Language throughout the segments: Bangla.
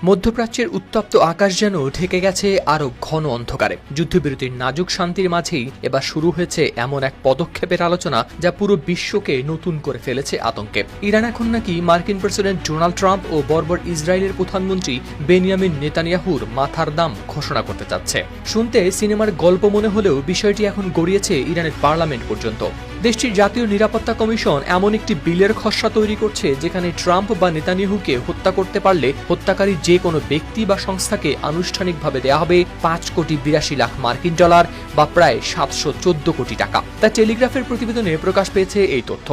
মধ্যপ্রাচ্যের উত্তপ্ত আকাশ যেন ঢেকে গেছে আরও ঘন অন্ধকারে। যুদ্ধবিরতির নাজুক শান্তির মাঝেই এবার শুরু হয়েছে এমন এক পদক্ষেপের আলোচনা যা পুরো বিশ্বকে নতুন করে ফেলেছে আতঙ্কে। ইরান এখন নাকি মার্কিন প্রেসিডেন্ট ডোনাল্ড ট্রাম্প ও বর্বর ইসরায়েলের প্রধানমন্ত্রী বেনিয়ামিন নেতানিয়াহুর মাথার দাম ঘোষণা করতে চাচ্ছে। শুনতে সিনেমার গল্প মনে হলেও বিষয়টি এখন গড়িয়েছে ইরানের পার্লামেন্ট পর্যন্ত। দেশটির জাতীয় নিরাপত্তা কমিশন এমন একটি বিলের খসড়া তৈরি করছে যেখানে ট্রাম্প বা নেতানিয়াহুকে হত্যা করতে পারলে হত্যাকারী যে কোনো ব্যক্তি বা সংস্থাকে আনুষ্ঠানিকভাবে দেয়া হবে 5,82,00,000 মার্কিন ডলার বা প্রায় 714 কোটি টাকা। তা টেলিগ্রাফের প্রতিবেদনে প্রকাশ পেয়েছে এই তথ্য।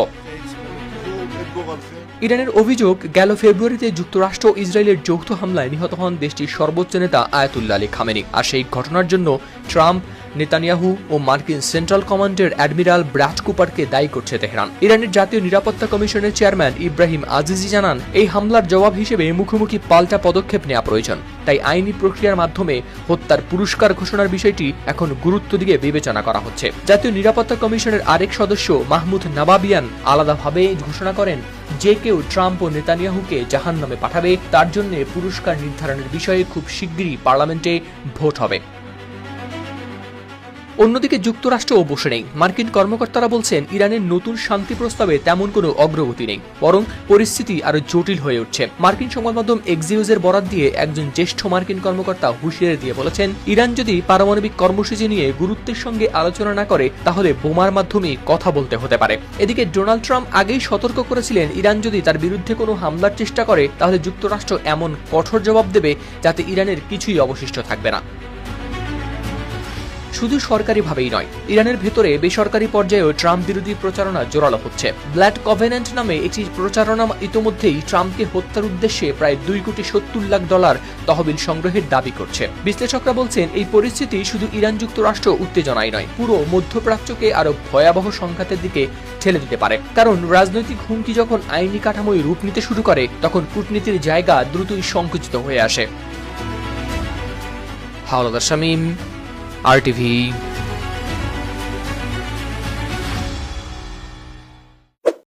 ইরানের অভিযোগ, গেল ফেব্রুয়ারিতে যুক্তরাষ্ট্র ও ইসরায়েলের যৌথ হামলায় নিহত হন দেশটির সর্বোচ্চ নেতা আয়াতুল্লাহ আলী খামেনি। আর সেই ঘটনার জন্য ট্রাম্প, নেতানিয়াহু ও মার্কিন সেন্ট্রাল কমান্ডের অ্যাডমিরাল ব্র্যাড কুপারকে দায়ী করছে তেহরান। ইরানের জাতীয় নিরাপত্তা কমিশনের চেয়ারম্যান ইব্রাহিম আজিজি জানান, এই হামলার জবাব হিসেবে মুখোমুখি পাল্টা পদক্ষেপ নেওয়া প্রয়োজন। তাই আইনি প্রক্রিয়ার মাধ্যমে হত্যার পুরস্কার ঘোষণার বিষয়টি এখন গুরুত্ব দিয়ে বিবেচনা করা হচ্ছে। জাতীয় নিরাপত্তা কমিশনের আরেক সদস্য মাহমুদ নাবাবিয়ান আলাদাভাবে ঘোষণা করেন, যে কেউ ট্রাম্প ও নেতানিয়াহুকে জাহান্নামে পাঠাবে তার জন্য পুরস্কার নির্ধারণের বিষয়ে খুব শিগগিরই পার্লামেন্টে ভোট হবে। অন্যদিকে যুক্তরাষ্ট্রও বসে নেই। মার্কিন কর্মকর্তারা বলছেন, ইরানের নতুন শান্তি প্রস্তাবে তেমন কোনো অগ্রগতি নেই, বরং পরিস্থিতি আরো জটিল হয়ে উঠছে। মার্কিন সংবাদ মাধ্যম এক্সিওসের বরাত দিয়ে একজন জ্যেষ্ঠ মার্কিন কর্মকর্তা হুঁশিয়ারি দিয়ে বলেছেন, ইরান যদি পারমাণবিক কর্মসূচি নিয়ে গুরুত্বের সঙ্গে আলোচনা না করে তাহলে বোমার মাধ্যমে কথা বলতে হতে পারে। এদিকে ডোনাল্ড ট্রাম্প আগেই সতর্ক করেছিলেন, ইরান যদি তার বিরুদ্ধে কোনো হামলার চেষ্টা করে তাহলে যুক্তরাষ্ট্র এমন কঠোর জবাব দেবে যাতে ইরানের কিছুই অবশিষ্ট থাকবে না। শুধু সরকারিভাবেই নয়, ইরানের ভেতরে বেসরকারি পর্যায়েও ট্রাম্প বিরোধী প্রচারণা জোরালো হচ্ছে। ব্লাড কভেন্যান্ট নামে একটি প্রচারণা ইতোমধ্যেই ট্রাম্পকে হত্যার উদ্দেশ্যে প্রায় $2,70,00,000 তহবিল সংগ্রহের দাবি করছে। বিশ্লেষকরা বলছেন, এই পরিস্থিতি শুধু ইরান যুক্তরাষ্ট্র উত্তেজনাই নয়, পুরো মধ্যপ্রাচ্যকে আরো ভয়াবহ সংঘাতের দিকে ঠেলে দিতে পারে। কারণ রাজনৈতিক হুমকি যখন আইনি কাঠামোয় রূপ নিতে শুরু করে তখন কূটনীতির জায়গা দ্রুতই সংকুচিত হয়ে আসে। হাওলাদার শামীম, RTV।